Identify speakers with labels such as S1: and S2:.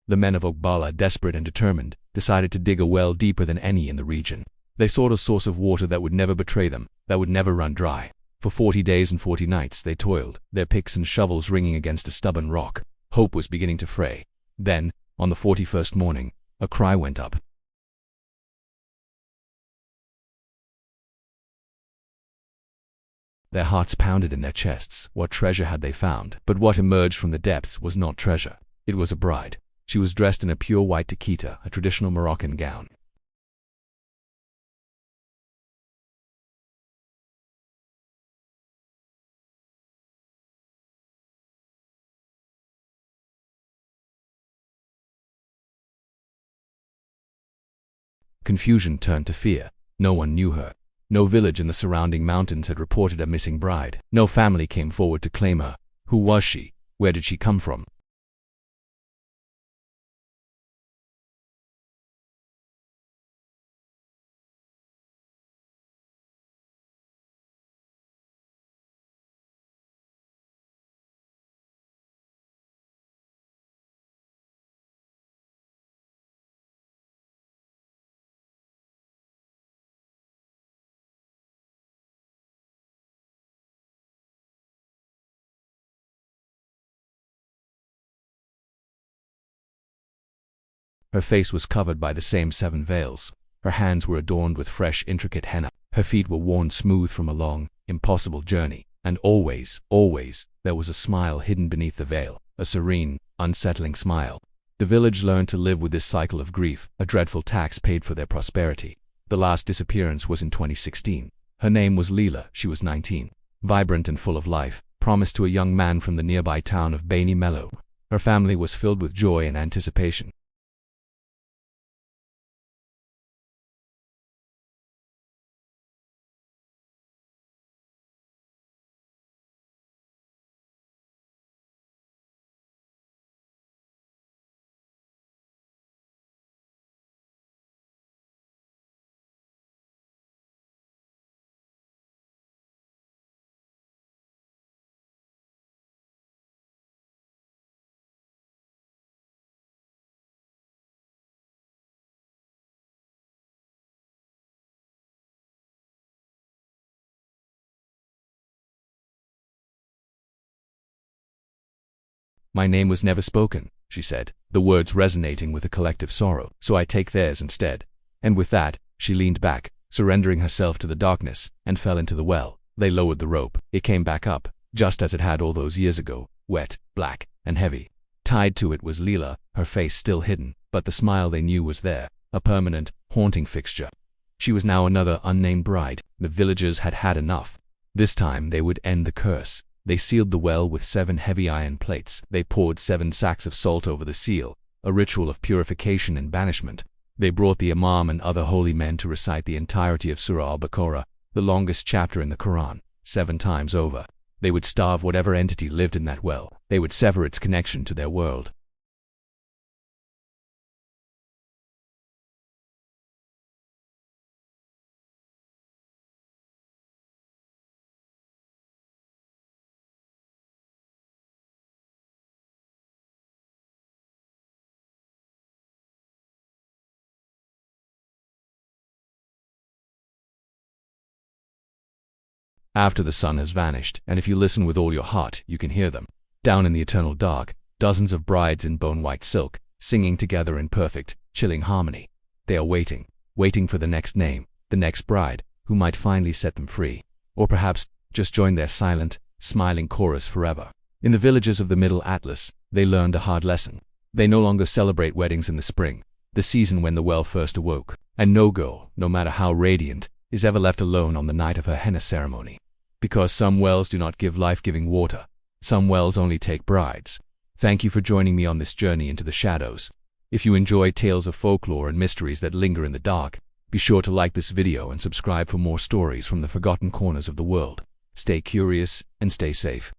S1: The men of Aghbala, desperate and determined, decided to dig a well deeper than any in the region. They sought a source of water that would never betray them, that would never run dry. For 40 days and 40 nights they toiled, their picks and shovels ringing against a stubborn rock. Hope was beginning to fray. Then, on the 41st morning, a cry went up. Their hearts pounded in their chests. What treasure had they found? But what emerged from the depths was not treasure. It was a bride. She was dressed in a pure white takchita, a traditional Moroccan gown. Confusion turned to fear. No one knew her. No village in the surrounding mountains had reported a missing bride. No family came forward to claim her. Who was she? Where did she come from? Her face was covered by the same 7 veils. Her hands were adorned with fresh, intricate henna. Her feet were worn smooth from a long, impossible journey. And always, there was a smile hidden beneath the veil, a serene, unsettling smile. The village learned to live with this cycle of grief, a dreadful tax paid for their prosperity. The last disappearance was in 2016. Her name was Leela. She was 19. Vibrant and full of life, promised to a young man from the nearby town of Bani Mello. Her family was filled with joy and anticipation. My name was never spoken, she said, the words resonating with a collective sorrow, so I take theirs instead. And with that, she leaned back, surrendering herself to the darkness, and fell into the well. They lowered the rope. It came back up, just as it had all those years ago, wet, black, and heavy. Tied to it was Leela, her face still hidden, but the smile they knew was there, a permanent, haunting fixture. She was now another unnamed bride. The villagers had had enough. This time they would end the curse. They sealed the well with 7 heavy iron plates. They poured 7 sacks of salt over the seal, a ritual of purification and banishment. They brought the Imam and other holy men to recite the entirety of Surah al-Baqarah, the longest chapter in the Quran, 7 times over. They would starve whatever entity lived in that well. They would sever its connection to their world. After the sun has vanished, and if you listen with all your heart, you can hear them. Down in the eternal dark, dozens of brides in bone-white silk, singing together in perfect, chilling harmony. They are waiting for the next name, the next bride, who might finally set them free. Or perhaps, just join their silent, smiling chorus forever. In the villages of the Middle Atlas, they learned a hard lesson. They no longer celebrate weddings in the spring, the season when the well first awoke. And no girl, no matter how radiant, is ever left alone on the night of her henna ceremony. Because some wells do not give life-giving water. Some wells only take brides. Thank you for joining me on this journey into the shadows. If you enjoy tales of folklore and mysteries that linger in the dark, be sure to like this video and subscribe for more stories from the forgotten corners of the world. Stay curious and stay safe.